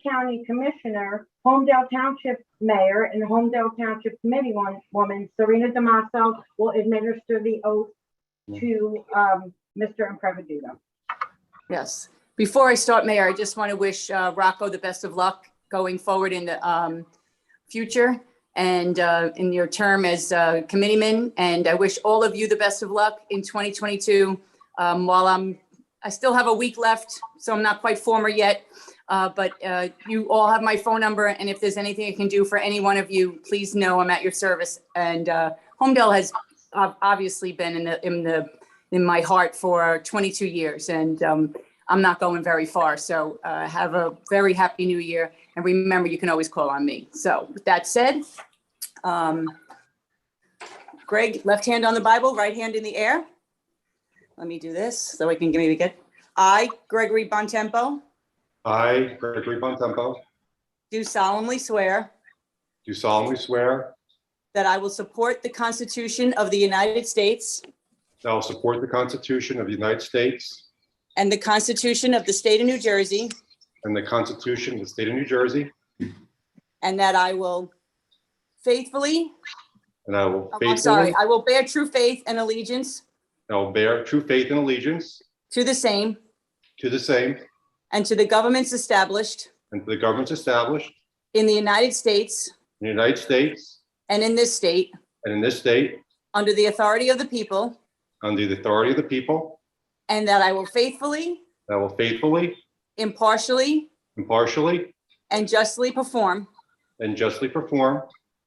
County Commissioner, Holmdel Township Mayor, and Holmdel Township Committee Woman Serena Damaso will administer the oath to Mr. Impreviduto. Yes. Before I start, Mayor, I just want to wish Rocco the best of luck going forward in the future and in your term as committeeman. And I wish all of you the best of luck in 2022. While I still have a week left, so I'm not quite former yet. But you all have my phone number, and if there's anything I can do for any one of you, please know I'm at your service. And Holmdel has obviously been in my heart for 22 years, and I'm not going very far. So have a very happy new year, and remember, you can always call on me. So with that said, Greg, left hand on the Bible, right hand in the air. Let me do this so I can maybe get. I, Gregory Bontempo. I, Gregory Bontempo, Do solemnly swear do solemnly swear that I will support the Constitution of the United States that I will support the Constitution of the United States and the Constitution of the State of New Jersey, and the Constitution of the State of New Jersey, and that I will faithfully, and I will I will bear true faith and allegiance I will bear true faith and allegiance to the same to the same and to the governments established and to the governments established in the United States in the United States and in this state and in this state under the authority of the people, under the authority of the people, and that I will faithfully, that I will faithfully, impartially, impartially, and justly perform and justly perform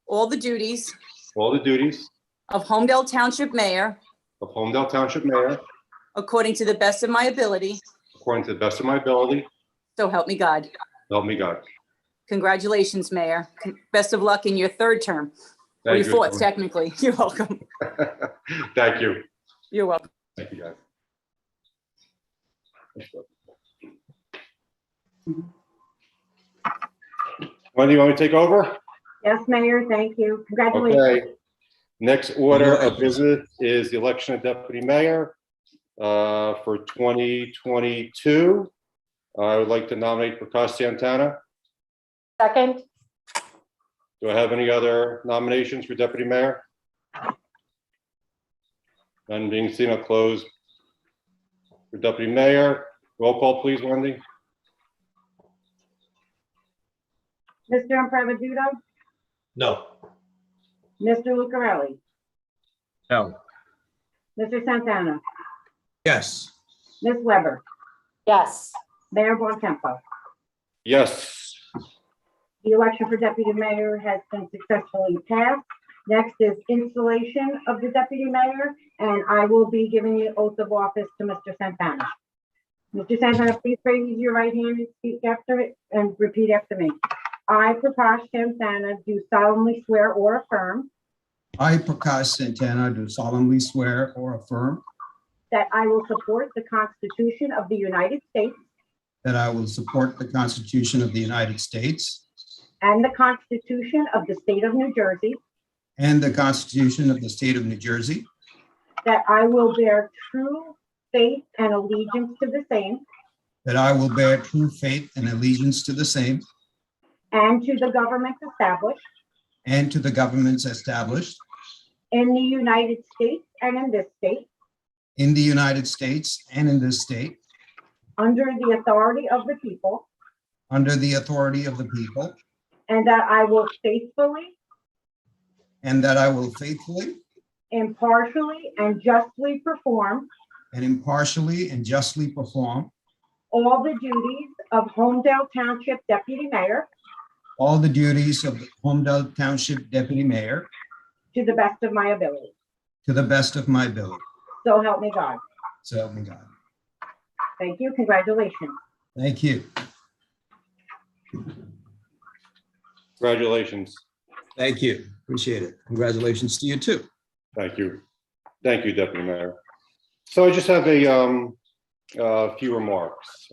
all the duties all the duties of Holmdel Township Mayor of Holmdel Township Mayor according to the best of my ability. according to the best of my ability. So help me God. Help me God. Congratulations, Mayor. Best of luck in your third term. Or Thank your you. fourth, technically. You're welcome. Thank you. You're welcome. Thank you, guys. Wendy, you want me to take over? Yes, Mayor, thank you. Congratulations. Okay. Next order of business is the election of deputy mayor for 2022. I would like to nominate Prakash Santana. Second. Do I have any other nominations for deputy mayor? None being seen, I'll close for deputy mayor. Roll call, please, Wendy. Mr. Impreviduto, No. Mr. Lucarelli, No. Mr. Santana, Yes. Ms. Weber, Yes. Mayor Bontempo. Yes. The election for deputy mayor has been successfully passed. Next is installation of the deputy mayor, and I will be giving the oath of office to Mr. Santana. Mr. Santana, please raise your right hand and speak after it and repeat after me. I, Prakash Santana, do solemnly swear or affirm I, Prakash Santana, do solemnly swear or affirm that I will support the Constitution of the United States that I will support the Constitution of the United States and the Constitution of the State of New Jersey, and the Constitution of the State of New Jersey, that I will bear true faith and allegiance to the same that I will bear true faith and allegiance to the same and to the governments established and to the governments established in the United States and in this state in the United States and in this state under the authority of the people, under the authority of the people, and that I will faithfully, and that I will faithfully impartially, and justly perform and impartially and justly perform all the duties of Holmdel Township Deputy Mayor all the duties of the Holmdel Township Deputy Mayor to the best of my ability. to the best of my ability. So help me God. So help me God. Thank you. Congratulations. Thank you. Congratulations. Thank you. Appreciate it. Congratulations to you too. Thank you. Thank you, Deputy Mayor. So I just have a few remarks.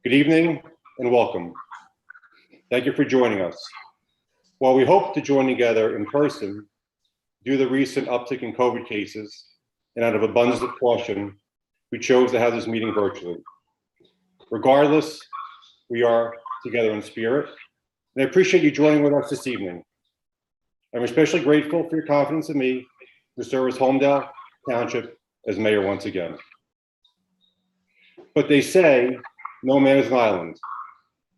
Good evening and welcome. Thank you for joining us. While we hope to join together in person, due to the recent uptick in COVID cases and out of abundance of caution, we chose to have this meeting virtually. Regardless, we are together in spirit. And I appreciate you joining with us this evening. I'm especially grateful for your confidence in me to serve as Holmdel Township as mayor once again. But they say no man is an island.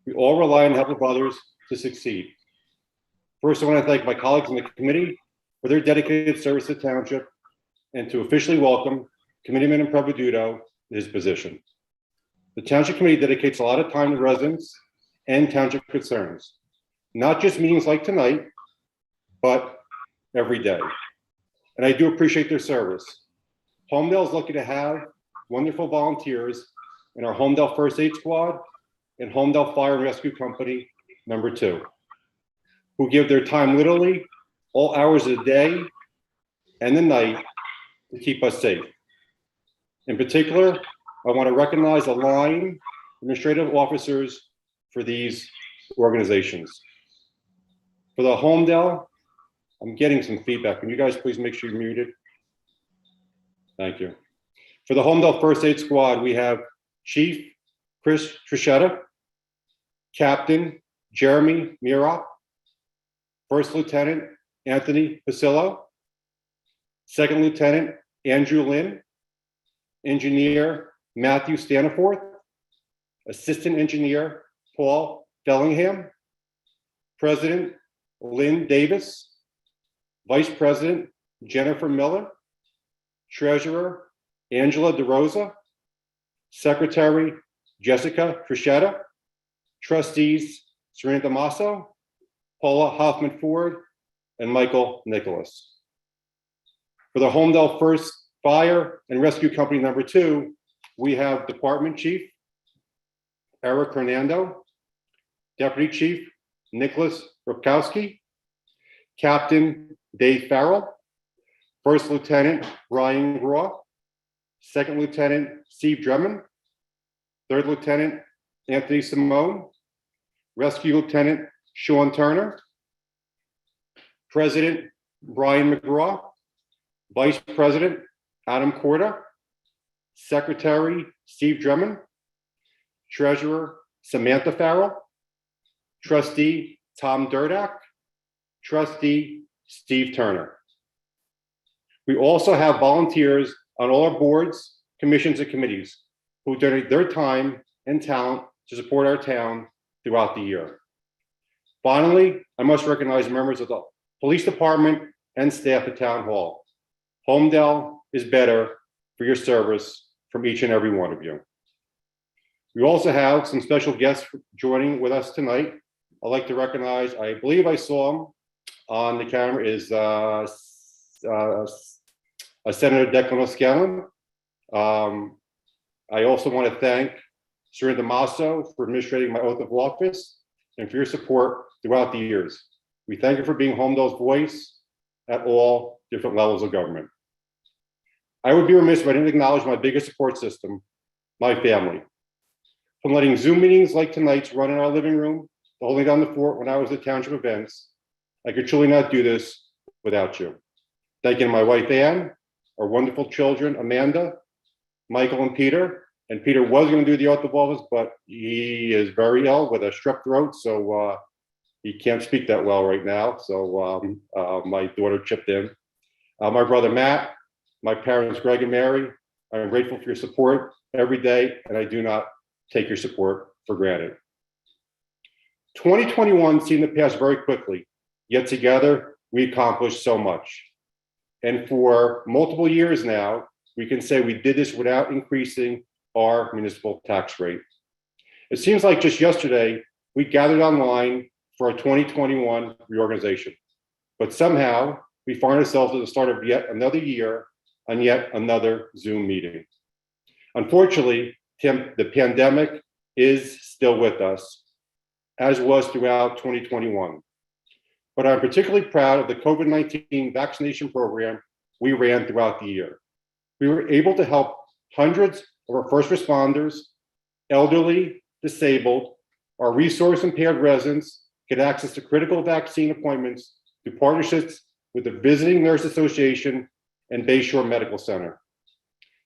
We all rely on the help of others to succeed. First, I want to thank my colleagues in the committee for their dedicated service to the township and to officially welcome Committeeman Improviduto to his position. The Township Committee dedicates a lot of time to residents and township concerns, not just meetings like tonight, but every day. And I do appreciate their service. Holmdel is lucky to have wonderful volunteers in our Holmdel First Aid Squad and Holmdel Fire and Rescue Company #2, who give their time literally all hours of the day and the night to keep us safe. In particular, I want to recognize the line administrative officers for these organizations. For the Holmdel, I'm getting some feedback. Can you guys please make sure you're muted? Thank you. For the Holmdel First Aid Squad, we have Chief Chris Trichetta, Captain Jeremy Mirop, First Lieutenant Anthony Pasillo, Second Lieutenant Andrew Lynn, Engineer Matthew Staniforth, Assistant Engineer Paul Bellingham, President Lynn Davis, Vice President Jennifer Miller, Treasurer Angela DeRosa, Secretary Jessica Trichetta, Trustees Serena Damaso, Paula Hoffman Ford, and Michael Nicholas. For the Holmdel First Fire and Rescue Company #2, we have Department Chief Eric Hernando, Deputy Chief Nicholas Rupkowski, Captain Dave Farrell, First Lieutenant Ryan Graw, Second Lieutenant Steve Drummond, Third Lieutenant Anthony Simone, Rescue Lieutenant Sean Turner, President Brian McGraw, Vice President Adam Corda, Secretary Steve Drummond, Treasurer Samantha Farrell, Trustee Tom Durdak, Trustee Steve Turner. We also have volunteers on all our boards, commissions, and committees who donate their time and talent to support our town throughout the year. Finally, I must recognize members of the police department and staff at Town Hall. Holmdel is better for your service from each and every one of you. We also have some special guests joining with us tonight. I'd like to recognize, I believe I saw him on the camera, is Senator Declan O'Scallon. I also want to thank Serena Damaso for administrating my oath of office and for your support throughout the years. We thank you for being Holmdel's voice at all different levels of government. I would be remiss if I didn't acknowledge my biggest support system, my family. From letting Zoom meetings like tonight's run in our living room to holding down the fort when I was at township events, I could truly not do this without you. Thanking my wife, Ann, our wonderful children, Amanda, Michael, and Peter. And Peter was going to do the oath of office, but he is very ill with a strep throat, so he can't speak that well right now. So my daughter chipped in. My brother, Matt, my parents, Greg and Mary, I'm grateful for your support every day, and I do not take your support for granted. 2021 seemed to pass very quickly, yet together we accomplished so much. And for multiple years now, we can say we did this without increasing our municipal tax rate. It seems like just yesterday, we gathered online for our 2021 reorganization, but somehow we find ourselves at the start of yet another year and yet another Zoom meeting. Unfortunately, the pandemic is still with us, as was throughout 2021. But I'm particularly proud of the COVID-19 vaccination program we ran throughout the year. We were able to help hundreds of our first responders, elderly, disabled, our resource-impaired residents get access to critical vaccine appointments through partnerships with the Visiting Nurse Association and Bayshore Medical Center.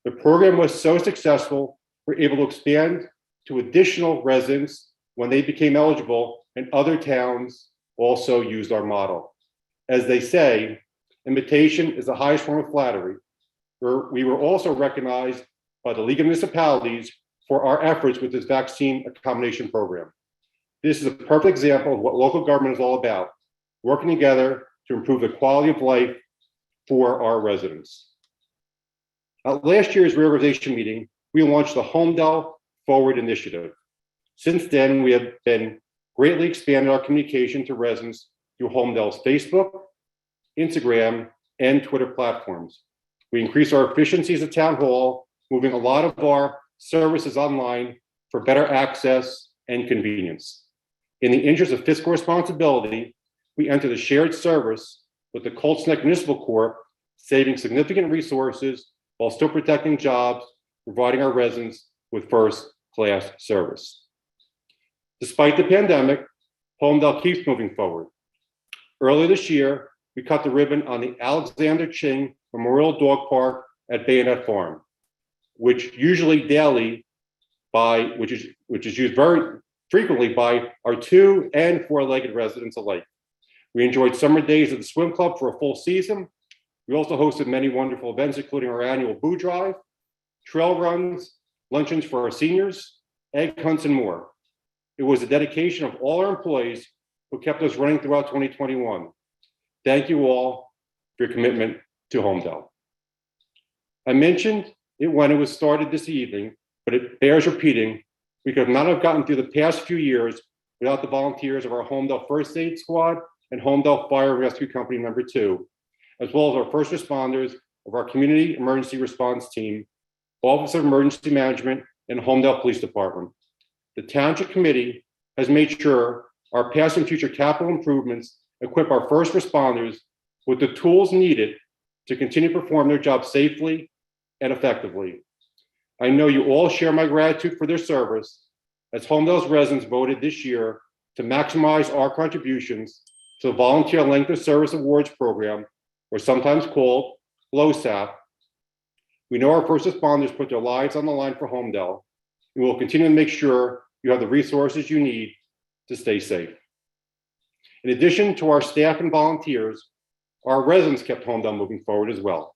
The program was so successful, we're able to expand to additional residents when they became eligible, and other towns also used our model. As they say, imitation is the highest form of flattery. We were also recognized by the League of Municipalities for our efforts with this vaccine accommodation program. This is a perfect example of what local government is all about, working together to improve the quality of life for our residents. At last year's reorganization meeting, we launched the Holmdel Forward Initiative. Since then, we have been greatly expanding our communication to residents through Holmdel's Facebook, Instagram, and Twitter platforms. We increased our efficiencies at Town Hall, moving a lot of our services online for better access and convenience. In the interest of fiscal responsibility, we entered a shared service with the Colts Neck Municipal Corp, saving significant resources while still protecting jobs, providing our residents with first-class service. Despite the pandemic, Holmdel keeps moving forward. Earlier this year, we cut the ribbon on the Alexander Ching Memorial Dog Park at Bayonet Farm, which is used very frequently by our 2- and 4-legged residents alike. We enjoyed summer days at the swim club for a full season. We also hosted many wonderful events, including our annual Boo Drive, trail runs, luncheons for our seniors, egg hunts, and more. It was a dedication of all our employees who kept us running throughout 2021. Thank you all for your commitment to Holmdel. I mentioned it when it was started this evening, but it bears repeating. We could not have gotten through the past few years without the volunteers of our Holmdel First Aid Squad and Holmdel Fire and Rescue Company No. 2, as well as our first responders of our Community Emergency Response Team, Office of Emergency Management, and Holmdel Police Department. The Township Committee has made sure our past and future capital improvements equip our first responders with the tools needed to continue to perform their job safely and effectively. I know you all share my gratitude for their service, as Holmdel's residents voted this year to maximize our contributions to the Volunteer Length of Service Awards Program, or sometimes called LOSAP. We know our first responders put their lives on the line for Holmdel, and we will continue to make sure you have the resources you need to stay safe. In addition to our staff and volunteers, our residents kept Holmdel moving forward as well.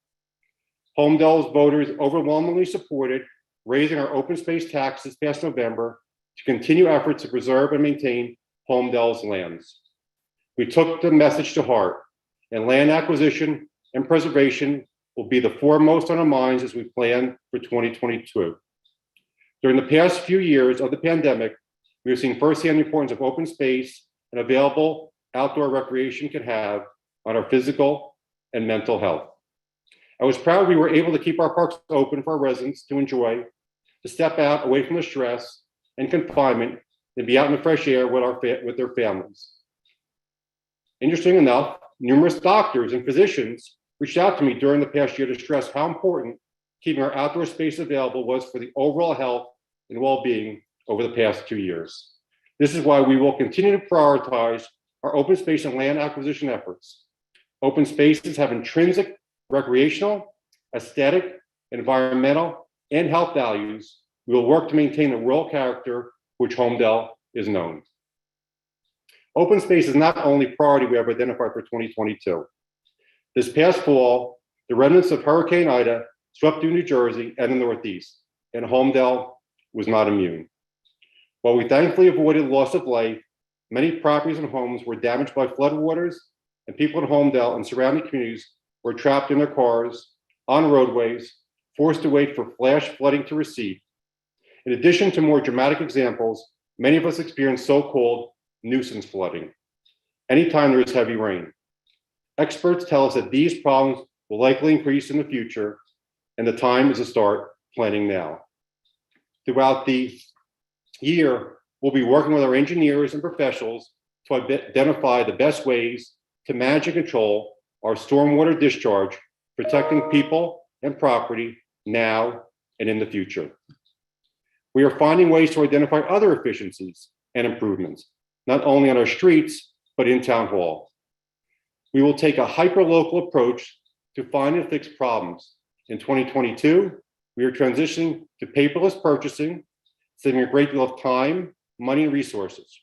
Holmdel's voters overwhelmingly supported raising our open space tax this past November to continue efforts to preserve and maintain Holmdel's lands. We took the message to heart, and land acquisition and preservation will be the foremost on our minds as we plan for 2022. During the past few years of the pandemic, we have seen firsthand the importance of open space and available outdoor recreation can have on our physical and mental health. I was proud we were able to keep our parks open for our residents to enjoy, to step out away from the stress and confinement and be out in the fresh air with their families. Interesting enough, numerous doctors and physicians reached out to me during the past year to stress how important keeping our outdoor space available was for the overall health and well-being over the past 2 years. This is why we will continue to prioritize our open space and land acquisition efforts. Open spaces have intrinsic recreational, aesthetic, environmental, and health values. We will work to maintain the rural character which Holmdel is known. Open space is not only a priority we have identified for 2022. This past fall, the remnants of Hurricane Ida swept through New Jersey and the Northeast, and Holmdel was not immune. While we thankfully avoided loss of life, many properties and homes were damaged by floodwaters, and people in Holmdel and surrounding communities were trapped in their cars, on roadways, forced to wait for flash flooding to recede. In addition to more dramatic examples, many of us experienced so-called nuisance flooding anytime there is heavy rain. Experts tell us that these problems will likely increase in the future, and the time is to start planning now. Throughout the year, we'll be working with our engineers and professionals to identify the best ways to manage and control our stormwater discharge, protecting people and property now and in the future. We are finding ways to identify other efficiencies and improvements, not only on our streets, but in Town Hall. We will take a hyper-local approach to find and fix problems. In 2022, we are transitioning to paperless purchasing, saving a great deal of time money, and resources.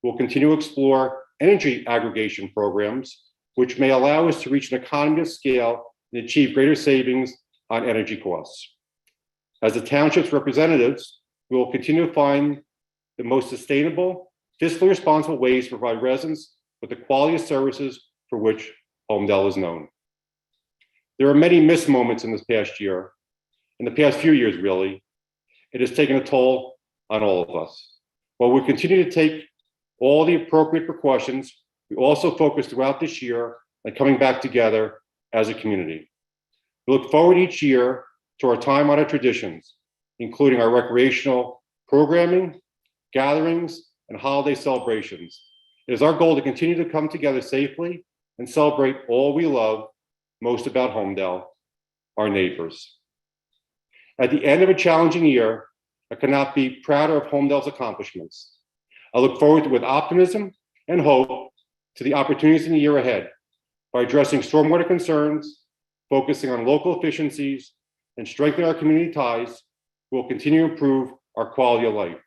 We'll continue to explore energy aggregation programs, which may allow us to reach an economy of scale and achieve greater savings on energy costs. As the township's representatives, we will continue to find the most sustainable, fiscally responsible ways to provide residents with the quality of services for which Holmdel is known. There are many missed moments in this past year, in the past few years, really. It has taken a toll on all of us. While we continue to take all the appropriate precautions, we also focus throughout this year on coming back together as a community. We look forward each year to our time-honored traditions, including our recreational programming, gatherings, and holiday celebrations. It is our goal to continue to come together safely and celebrate all we love most about Holmdel, our neighbors. At the end of a challenging year, I cannot be prouder of Holmdel's accomplishments. I look forward with optimism and hope to the opportunities in the year ahead by addressing stormwater concerns, focusing on local efficiencies, and strengthening our community ties. We'll continue to improve our quality of life.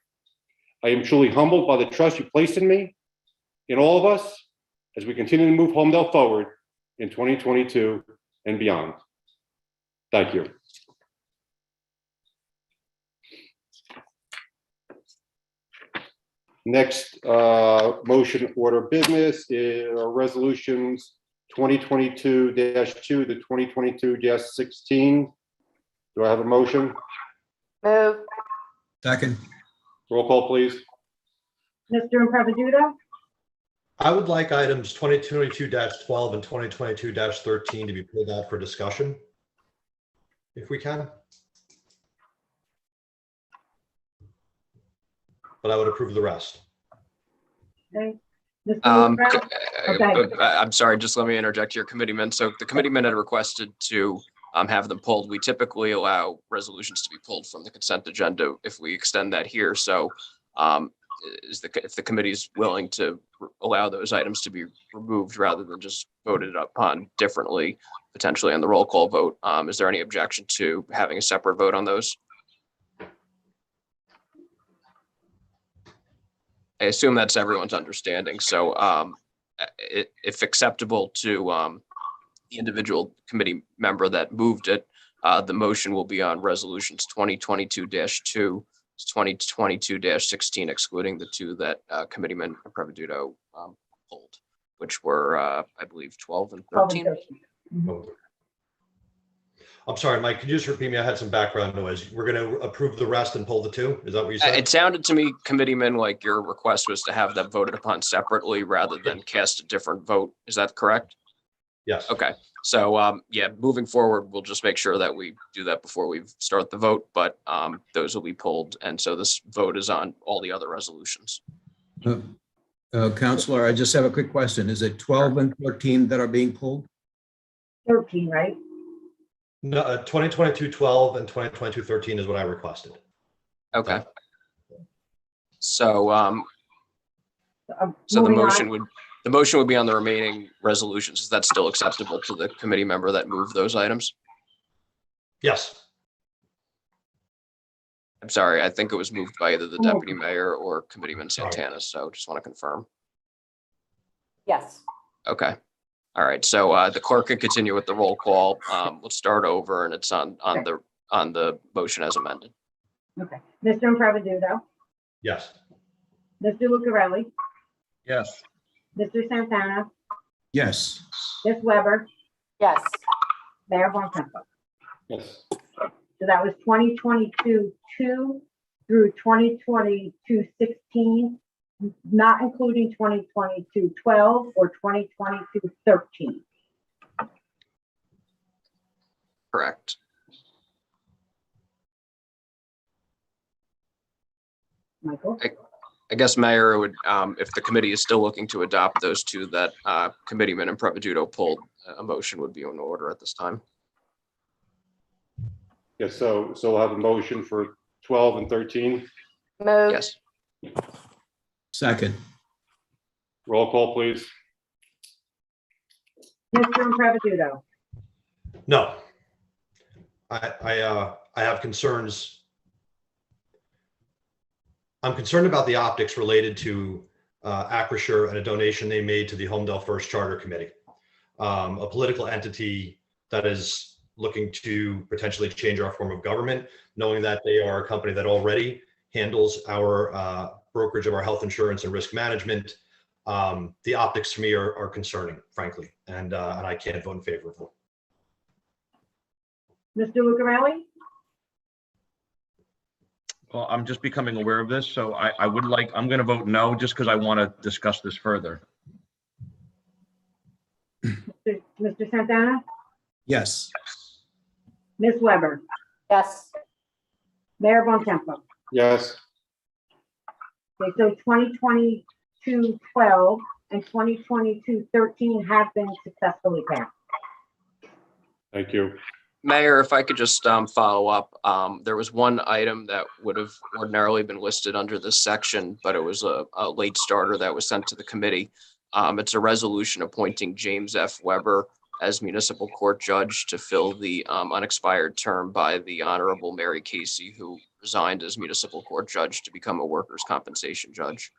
I am truly humbled by the trust you placed in me, in all of us, as we continue to move Holmdel forward in 2022 and beyond. Thank you. Next motion order of business is resolutions 2022-2 to 2022-16. Do I have a motion? Move. Second. Roll call, please. Mr. Improvisato? I would like items 2022-12 and 2022-13 to be pulled out for discussion, if we can. But I would approve the rest. Okay. Mr. Um, Lucrell? Okay. I'm sorry, just let me interject here, committeeman. So the committeeman had requested to have them pulled. We typically allow resolutions to be pulled from the consent agenda if we extend that here. So if the committee is willing to allow those items to be removed rather than just voted upon differently, potentially on the roll call vote, is there any objection to having a separate vote on those? I assume that's everyone's understanding. So if acceptable to the individual committee member that moved it, the motion will be on resolutions 2022-2, 2022-16, excluding the two that Committeeman Improvisato pulled, which were, I believe, 12 and 13. I'm sorry, Mike, could you just repeat me? I had some background noise. We're going to approve the rest and pull the two? Is that what you said? It sounded to me, Committeeman, like your request was to have that voted upon separately rather than cast a different vote. Is that correct? Yes. Okay. So yeah, moving forward, we'll just make sure that we do that before we start the vote, but those will be pulled. And so this vote is on all the other resolutions. Counselor, I just have a quick question. Is it 12 and 13 that are being pulled? 13, right? No, 2022-12 and 2022-13 is what I requested. Okay. So the Moving motion on. would be on the remaining resolutions. Is that still acceptable to the committee member that moved those items? Yes. I'm sorry, I think it was moved by either the deputy mayor or Committeeman Santana, so just want to confirm. Yes. Okay. All right, so the clerk can continue with the roll call. Let's start over, and it's on the motion as amended. Okay. Mr. Improvisato? Yes. Mr. Lucarelli? Yes. Mr. Santana? Yes. Ms. Weber? Yes. Mayor Von Kemper? Yes. So that was 2022-2 through 2022-16, not including 2022-12 or 2022-13. Correct. Michael? I guess, Mayor, it would, if the committee is still looking to adopt those two that Committeeman Improvisato pulled, a motion would be in order at this time. Yes, so we'll have a motion for 12 and 13. Move. Yes. Second. Roll call, please. Mr. Improvisato? No. I have concerns I'm concerned about the optics related to Acrisure and a donation they made to the Holmdel First Charter Committee, a political entity that is looking to potentially change our form of government, knowing that they are a company that already handles our brokerage of our health insurance and risk management. The optics to me are concerning, frankly, and I can't vote in favor of them. Mr. Lucarelli? Well, I'm just becoming aware of this, so I'm going to vote no, just because I want to discuss this further. Mr. Santana? Yes. Ms. Weber? Yes. Mayor Bontempo? Yes. Okay, so 2022-12 and 2022-13 have been successfully passed. Thank you. Mayor, if I could just follow up, there was one item that would have ordinarily been listed under this section, but it was a late starter that was sent to the committee. It's a resolution appointing James F. Weber as municipal court judge to fill the unexpired term by the Honorable Mary Casey, who resigned as municipal court judge to become a workers' compensation judge.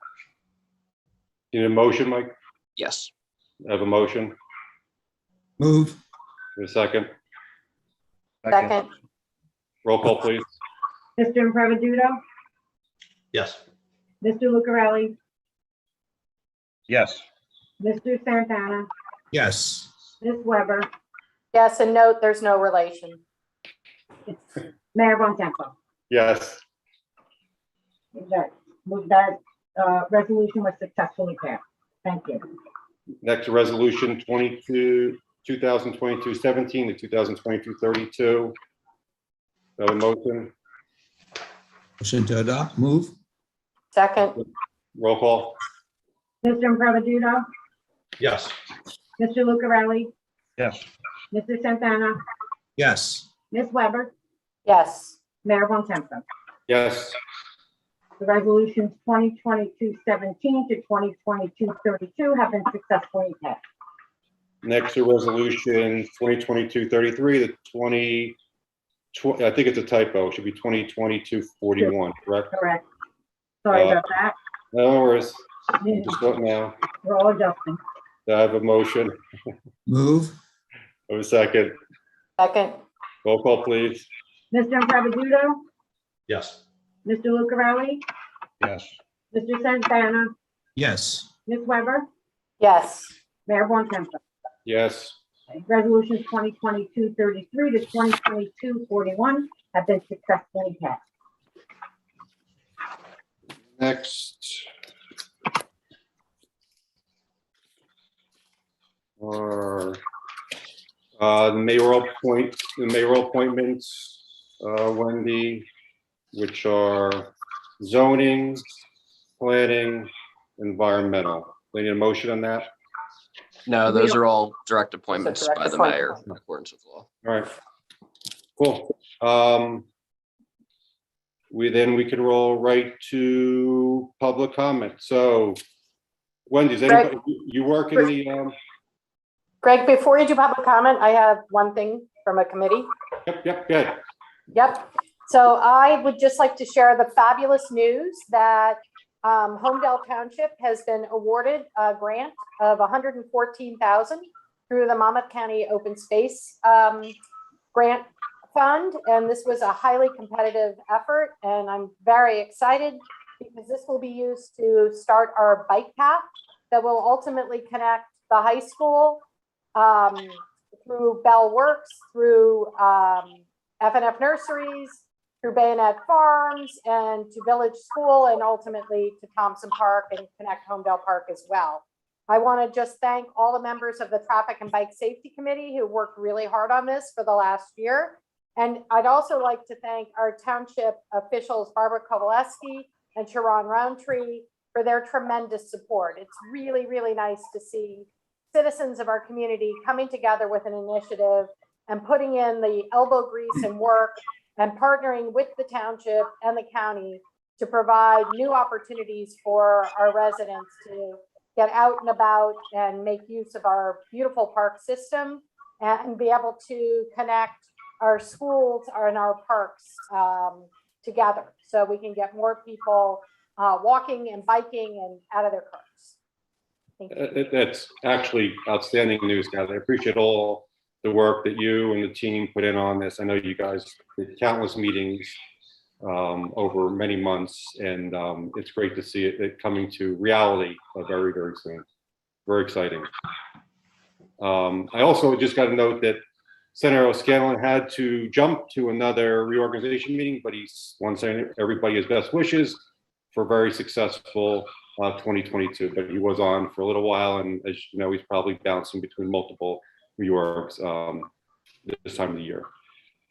You need a motion, Mike? Yes. I have a motion. Move. In a second. Second. Roll call, please. Mr. Impreviduto? Yes. Mr. Lucarelli? Yes. Mr. Santana? Yes. Ms. Weber? Yes, and note, there's no relation. Mayor Bontempo? Yes. That resolution was successfully passed. Thank you. Next, resolution 2022-17 to 2022-32. Have a motion. Motion to adopt. Move. Second. Roll call. Mr. Impreviduto? Yes. Mr. Lucarelli? Yes. Mr. Santana? Yes. Ms. Weber? Yes. Mayor Bontempo? Yes. The resolutions 2022-17 to 2022-32 have been successfully passed. Next are resolutions 2022-33 to 20, I think it's a typo. It should be 2022-41, correct? Correct. Sorry about that. No worries. Just vote now. We're all adjusting. Do I have a motion? Move. Have a second. Second. Roll call, please. Mr. Impreviduto? Yes. Mr. Lucarelli? Yes. Mr. Santana? Yes. Ms. Weber? Yes. Mayor Bontempo? Yes. Resolutions 2022-33 to 2022-41 have been successfully passed. Next are the mayoral appointments, Wendy, which are zoning, planning, environmental. We need a motion on that? No, those are all direct appointments direct by the appointment. mayor in accordance with law. All right, cool. We can roll right to public comment. So Wendy, does anybody, you work in the, Greg, before you do public comment, I have one thing from a committee. yep, good. Yep. So I would just like to share the fabulous news that Holmdel Township has been awarded a grant of $114,000 through the Monmouth County Open Space Grant Fund. And this was a highly competitive effort. And I'm very excited because this will be used to start our bike path that will ultimately connect the high school through Bell Works, through F&F Nurseries, through Bayonet Farms, and to Village School, and ultimately to Thompson Park and connect Holmdel Park as well. I want to just thank all the members of the Traffic and Bike Safety Committee who worked really hard on this for the last year. And I'd also like to thank our township officials, Barbara Kowaleski and Sharon Roundtree, for their tremendous support. It's really, really nice to see citizens of our community coming together with an initiative and putting in the elbow grease and work and partnering with the township and the county to provide new opportunities for our residents to get out and about and make use of our beautiful park system and be able to connect our schools and our parks together so we can get more people walking and biking and out of their cars. Thank you. That's actually outstanding news, guys. I appreciate all the work that you and the team put in on this. I know you guys did countless meetings over many months, and it's great to see it coming to reality very, very soon. Very exciting. I also just got a note that Senator O'Scanlan had to jump to another reorganization meeting, but he wants everybody his best wishes for a very successful 2022. But he was on for a little while, and as you know, he's probably bouncing between multiple reorgs this time of the year.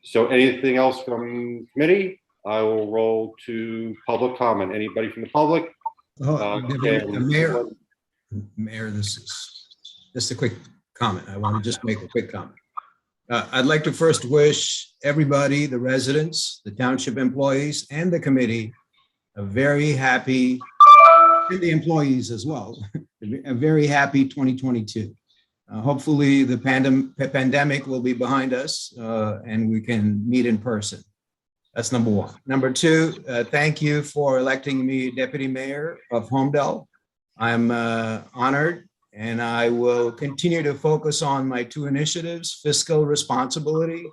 So anything else from committee? I will roll to public comment. Anybody from the public? Mayor, this is just a quick comment. I want to just make a quick comment. I'd like to first wish everybody, the residents, the township employees, and the committee a very happy, and the employees as well, a very happy 2022. Hopefully the pandemic will be behind us and we can meet in person. That's number one. Number two, thank you for electing me deputy mayor of Holmdel. I'm honored, and I will continue to focus on my two initiatives, fiscal responsibility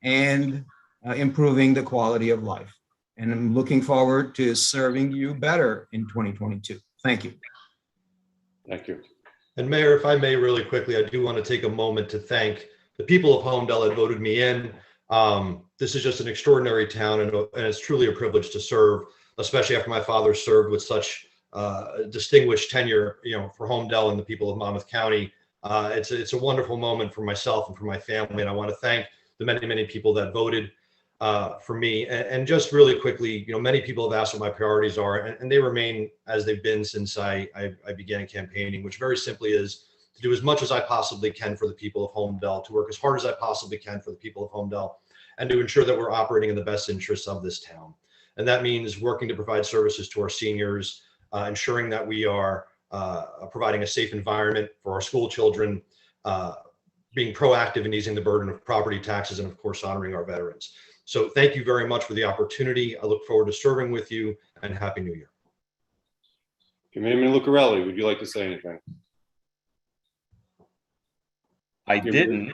and improving the quality of life. And I'm looking forward to serving you better in 2022. Thank you. Thank you. And Mayor, if I may really quickly, I do want to take a moment to thank the people of Holmdel that voted me in. This is just an extraordinary town, and it's truly a privilege to serve, especially after my father served with such distinguished tenure, for Holmdel and the people of Monmouth County. It's a wonderful moment for myself and for my family, and I want to thank the many, many people that voted for me. And just really quickly, many people have asked what my priorities are, and they remain as they've been since I began campaigning, which very simply is to do as much as I possibly can for the people of Holmdel, to work as hard as I possibly can for the people of Holmdel, and to ensure that we're operating in the best interests of this town. And that means working to provide services to our seniors, ensuring that we are providing a safe environment for our school children, being proactive in easing the burden of property taxes, and of course, honoring our veterans. So thank you very much for the opportunity. I look forward to serving with you, and Happy New Year. Committeeman Lucarelli, would you like to say anything? I didn't.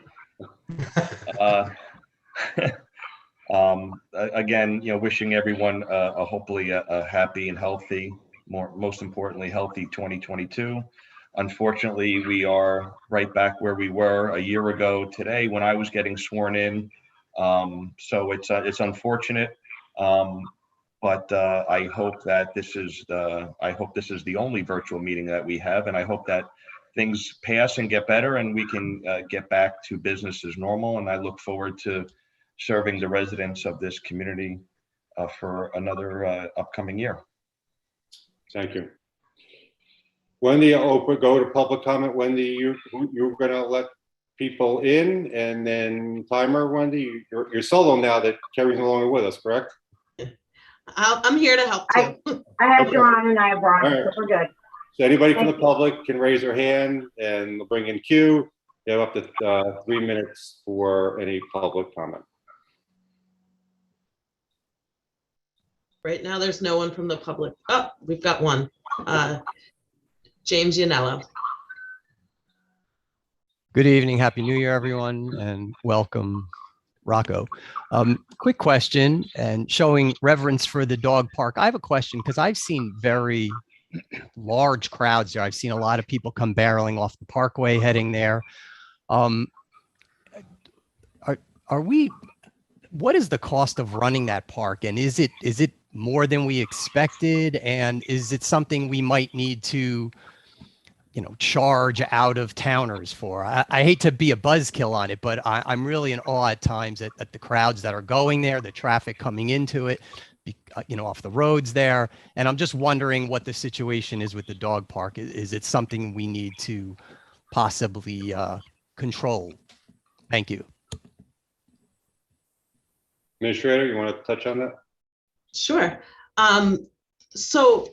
Again, wishing everyone hopefully a happy and healthy, most importantly, healthy 2022. Unfortunately, we are right back where we were a year ago today when I was getting sworn in. So it's unfortunate, but I hope that this is the only virtual meeting that we have, and I hope that things pass and get better and we can get back to business as normal. And I look forward to serving the residents of this community for another upcoming year. Thank you. Wendy, go to public comment. Wendy, you're going to let people in, and then timer. Wendy, you're solo now that Kerry's no longer with us, correct? I'm here to help too. I have John and I have Brian, so we're good. So anybody from the public can raise their hand, and we'll bring in Q. You have up to 3 minutes for any public comment. Right now, there's no one from the public. Oh, we've got one. James Yanello. Good evening, Happy New Year, everyone, and welcome, Rocco. Quick question, and showing reverence for the dog park. I have a question because I've seen very large crowds there. I've seen a lot of people come barreling off the parkway heading there. What is the cost of running that park? And is it more than we expected? And is it something we might need to, charge out of towners for? I hate to be a buzzkill on it, but I'm really in awe at times at the crowds that are going there, the traffic coming into it, off the roads there. And I'm just wondering what the situation is with the dog park. Is it something we need to possibly control? Thank you. Administrator, you want to touch on that? Sure. So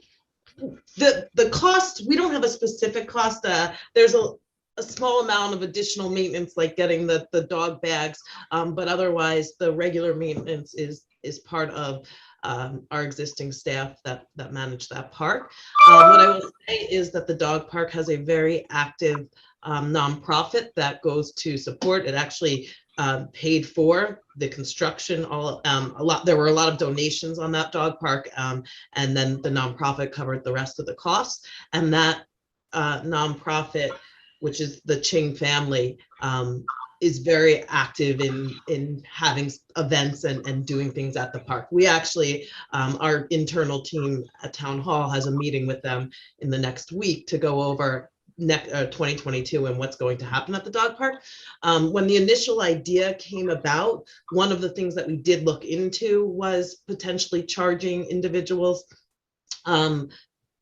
the cost, we don't have a specific cost. There's a small amount of additional maintenance, like getting the dog bags, but otherwise the regular maintenance is part of our existing staff that manage that park. What I will say is that the dog park has a very active nonprofit that goes to support. It actually paid for the construction. There were a lot of donations on that dog park, and then the nonprofit covered the rest of the costs. And that nonprofit, which is the Ching family, is very active in having events and doing things at the park. We actually, our internal team at Town Hall has a meeting with them in the next week to go over 2022 and what's going to happen at the dog park. When the initial idea came about, one of the things that we did look into was potentially charging individuals.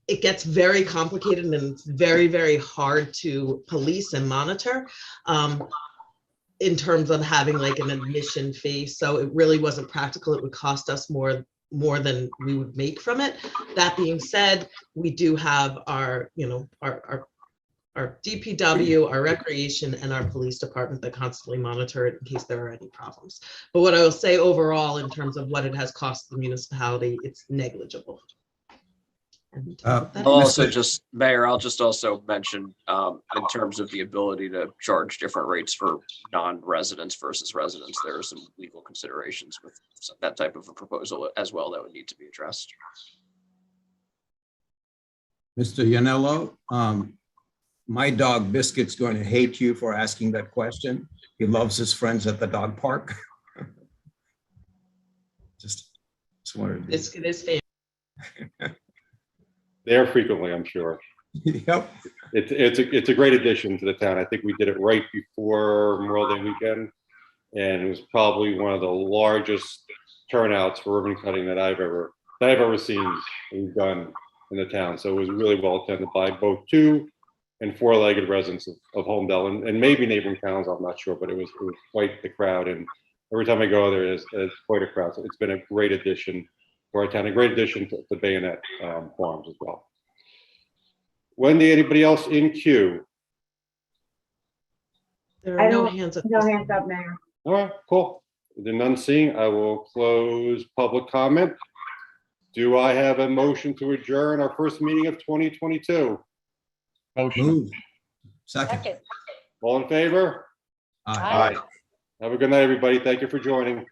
It gets very complicated and it's very, very hard to police and monitor in terms of having like an admission fee. So it really wasn't practical. It would cost us more than we would make from it. That being said, we do have our, our DPW, our recreation, and our police department that constantly monitor it in case there are any problems. But what I will say overall, in terms of what it has cost the municipality, it's negligible. And Uh, that- I'll also Mr. just, Mayor, I'll just also mention, in terms of the ability to charge different rates for non-residents versus residents, there are some legal considerations with that type of a proposal as well that would need to be addressed. Mr. Yanello, my dog Biscuit's going to hate you for asking that question. He loves his friends at the dog park. Just wanted to. Biscuit is famous. There frequently, I'm sure. Yep. It's a great addition to the town. I think we did it right before Memorial Day weekend, and it was probably one of the largest turnouts for ribbon cutting that I've ever seen and done in the town. So it was really well attended by both 2- and 4-legged residents of Holmdel and maybe neighboring towns. I'm not sure, but it was quite the crowd. And every time I go there, it's quite a crowd. So it's been a great addition to our town, a great addition to Bayonet Farms as well. Wendy, anybody else in queue? There I are no don't- hands up. No hands up, Mayor. All right, cool. With none seeing, I will close public comment. Do I have a motion to adjourn our first meeting of 2022? Motion. Move. Second. Second. All in favor? Aye. Have a good night, everybody. Thank you for joining.